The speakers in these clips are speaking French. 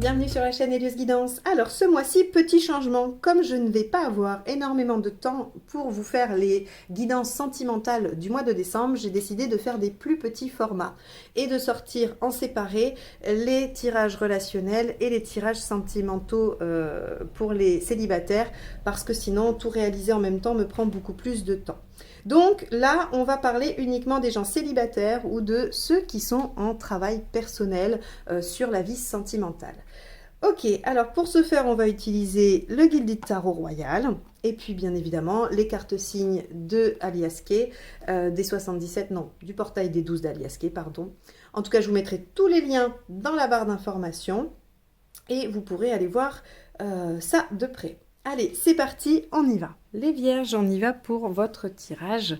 bienvenue sur la chaîne Elios Guidance. Alors ce mois-ci, petit changement, comme je ne vais pas avoir énormément de temps pour vous faire les guidances sentimentales du mois de décembre, j'ai décidé de faire des plus petits formats et de sortir en séparé les tirages relationnels et les tirages sentimentaux pour les célibataires, parce que sinon tout réaliser en même temps me prend beaucoup plus de temps. Donc là, on va parler uniquement des gens célibataires ou de ceux qui sont en travail personnel sur la vie sentimentale. Ok, alors pour ce faire, on va utiliser le Gilded Tarot Royal et puis bien évidemment les cartes signes de Alias Kay, des 77, non, du portail des 12 d'Alias Kay, pardon. En tout cas, je vous mettrai tous les liens dans la barre d'information et vous pourrez aller voir ça de près. Allez, c'est parti, on y va. Les vierges, on y va pour votre tirage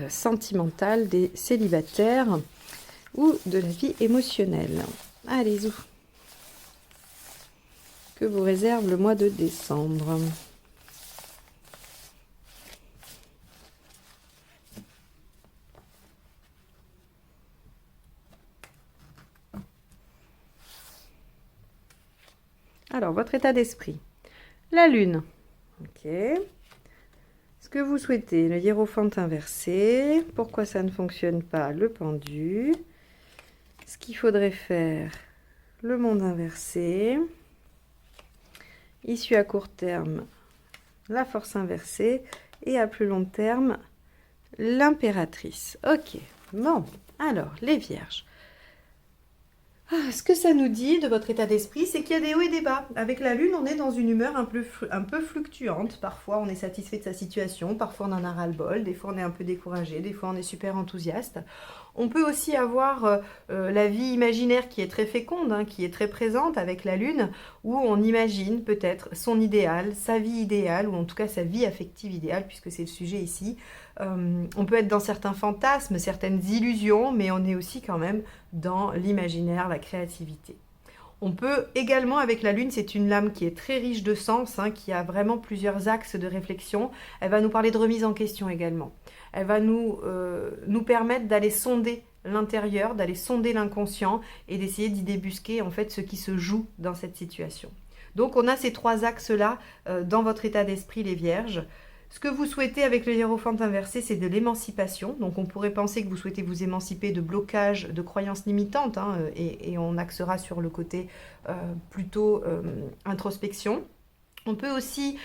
sentimental des célibataires ou de la vie émotionnelle. Allez-y. Que vous réserve le mois de décembre? Alors, votre état d'esprit. La lune. Ok. Ce que vous souhaitez, le hiérophante inversé. Pourquoi ça ne fonctionne pas? Le pendu. Ce qu'il faudrait faire, le monde inversé. Issue à court terme, la force inversée. Et à plus long terme, l'impératrice. Ok. Bon, alors, les vierges. Ce que ça nous dit de votre état d'esprit, c'est qu'il y a des hauts et des bas. Avec la lune, on est dans une humeur un peu fluctuante. Parfois, on est satisfait de sa situation, parfois on en a ras-le-bol, des fois on est un peu découragé, des fois on est super enthousiaste. On peut aussi avoir la vie imaginaire qui est très féconde, hein, qui est très présente avec la lune, où on imagine peut-être son idéal, sa vie idéale, ou en tout cas sa vie affective idéale, puisque c'est le sujet ici. On peut être dans certains fantasmes, certaines illusions, mais on est aussi quand même dans l'imaginaire, la créativité. On peut également, avec la lune, c'est une lame qui est très riche de sens, hein, qui a vraiment plusieurs axes de réflexion. Elle va nous parler de remise en question également. Elle va nous permettre d'aller sonder l'intérieur, d'aller sonder l'inconscient et d'essayer d'y débusquer en fait ce qui se joue dans cette situation. Donc on a ces trois axes-là dans votre état d'esprit, les vierges. Ce que vous souhaitez avec le hiérophante inversé, c'est de l'émancipation. Donc on pourrait penser que vous souhaitez vous émanciper de blocages, de croyances limitantes, hein, et on axera sur le côté plutôt introspection. On peut aussi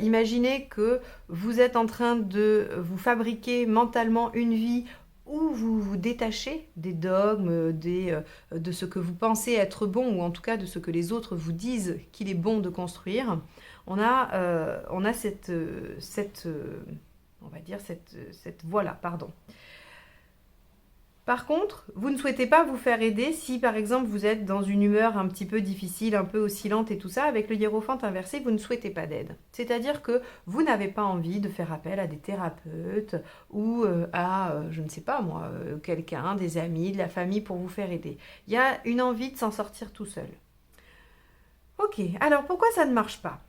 imaginer que vous êtes en train de vous fabriquer mentalement une vie où vous vous détachez des dogmes, de ce que vous pensez être bon, ou en tout cas de ce que les autres vous disent qu'il est bon de construire. On a cette voie-là, pardon. Par contre, vous ne souhaitez pas vous faire aider si, par exemple, vous êtes dans une humeur un petit peu difficile, un peu oscillante et tout ça. Avec le hiérophante inversé, vous ne souhaitez pas d'aide. C'est-à-dire que vous n'avez pas envie de faire appel à des thérapeutes ou je ne sais pas moi, quelqu'un, des amis, de la famille pour vous faire aider. Il y a une envie de s'en sortir tout seul. Ok, alors pourquoi ça ne marche pas?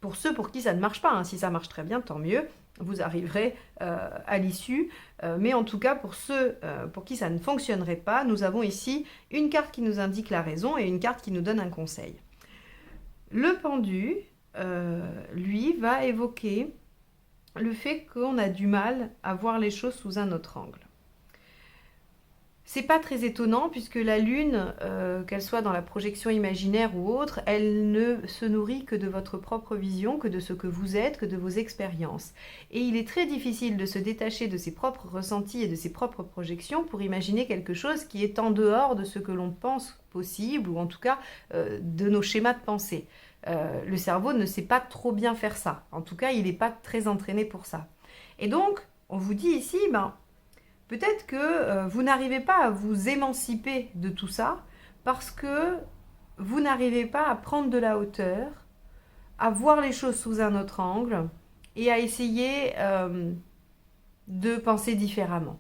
Pour ceux pour qui ça ne marche pas, hein, si ça marche très bien, tant mieux, vous arriverez à l'issue. Mais en tout cas, pour ceux pour qui ça ne fonctionnerait pas, nous avons ici une carte qui nous indique la raison et une carte qui nous donne un conseil. Le pendu, lui, va évoquer le fait qu'on a du mal à voir les choses sous un autre angle. C'est pas très étonnant puisque la lune, qu'elle soit dans la projection imaginaire ou autre, elle ne se nourrit que de votre propre vision, que de ce que vous êtes, que de vos expériences. Et il est très difficile de se détacher de ses propres ressentis et de ses propres projections pour imaginer quelque chose qui est en dehors de ce que l'on pense possible, ou en tout cas de nos schémas de pensée. Le cerveau ne sait pas trop bien faire ça. En tout cas, il n'est pas très entraîné pour ça. Et donc, on vous dit ici, peut-être que vous n'arrivez pas à vous émanciper de tout ça parce que vous n'arrivez pas à prendre de la hauteur, à voir les choses sous un autre angle et à essayer de penser différemment.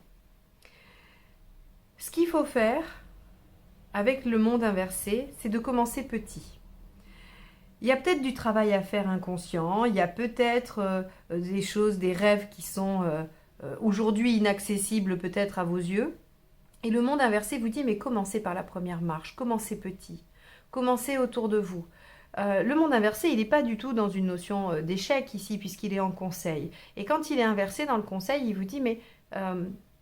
Ce qu'il faut faire avec le monde inversé, c'est de commencer petit. Il y a peut-être du travail à faire inconscient, il y a peut-être des choses, des rêves qui sont aujourd'hui inaccessibles peut-être à vos yeux. Et le monde inversé vous dit, mais commencez par la première marche, commencez petit. commencez autour de vous. Le monde inversé, il n'est pas du tout dans une notion d'échec ici, puisqu'il est en conseil. Et quand il est inversé dans le conseil, il vous dit, mais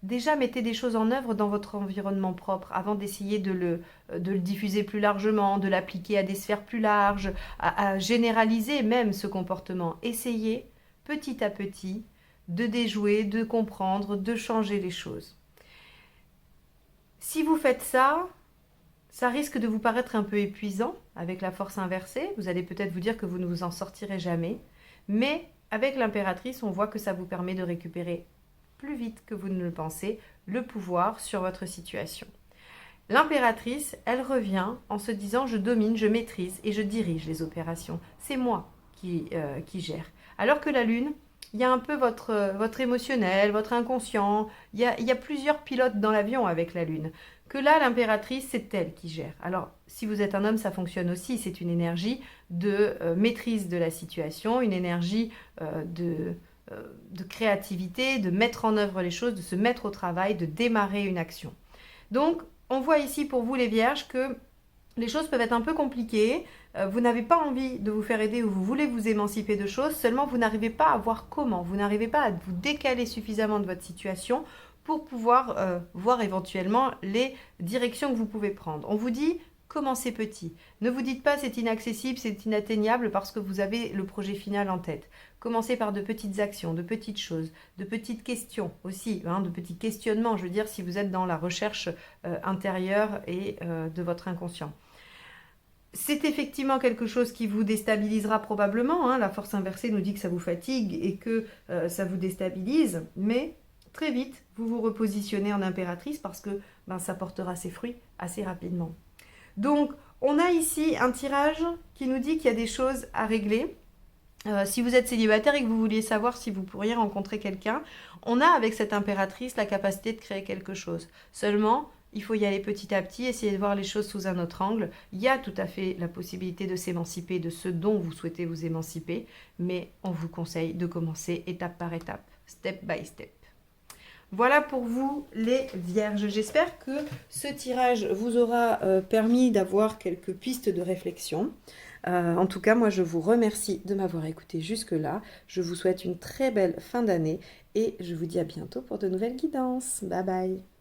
déjà mettez des choses en œuvre dans votre environnement propre, avant d'essayer de le diffuser plus largement, de l'appliquer à des sphères plus larges, à généraliser même ce comportement. Essayez petit à petit de déjouer, de comprendre, de changer les choses. Si vous faites ça, ça risque de vous paraître un peu épuisant avec la force inversée. Vous allez peut-être vous dire que vous ne vous en sortirez jamais. Mais avec l'impératrice, on voit que ça vous permet de récupérer plus vite que vous ne le pensez le pouvoir sur votre situation. L'impératrice, elle revient en se disant je domine, je maîtrise et je dirige les opérations. C'est moi qui gère. Alors que la lune, il y a un peu votre émotionnel, votre inconscient. Il y a plusieurs pilotes dans l'avion avec la lune. Que là, l'impératrice, c'est elle qui gère. Alors, si vous êtes un homme, ça fonctionne aussi. C'est une énergie de maîtrise de la situation, une énergie de créativité, de mettre en œuvre les choses, de se mettre au travail, de démarrer une action. Donc, on voit ici pour vous les vierges que les choses peuvent être un peu compliquées, vous n'avez pas envie de vous faire aider ou vous voulez vous émanciper de choses, seulement vous n'arrivez pas à voir comment, vous n'arrivez pas à vous décaler suffisamment de votre situation pour pouvoir voir éventuellement les directions que vous pouvez prendre. On vous dit, commencez petit. Ne vous dites pas c'est inaccessible, c'est inatteignable parce que vous avez le projet final en tête. Commencez par de petites actions, de petites choses, de petites questions aussi, de petits questionnements, je veux dire, si vous êtes dans la recherche intérieure et de votre inconscient. C'est effectivement quelque chose qui vous déstabilisera probablement. La force inversée nous dit que ça vous fatigue et que ça vous déstabilise, mais très vite, vous vous repositionnez en impératrice parce que ça portera ses fruits assez rapidement. Donc, on a ici un tirage qui nous dit qu'il y a des choses à régler. Si vous êtes célibataire et que vous vouliez savoir si vous pourriez rencontrer quelqu'un, on a avec cette impératrice la capacité de créer quelque chose. Seulement, il faut y aller petit à petit, essayer de voir les choses sous un autre angle. Il y a tout à fait la possibilité de s'émanciper de ce dont vous souhaitez vous émanciper, mais on vous conseille de commencer étape par étape, step by step. Voilà pour vous les vierges. J'espère que ce tirage vous aura permis d'avoir quelques pistes de réflexion. En tout cas, moi je vous remercie de m'avoir écouté jusque-là. Je vous souhaite une très belle fin d'année et je vous dis à bientôt pour de nouvelles guidances. Bye bye.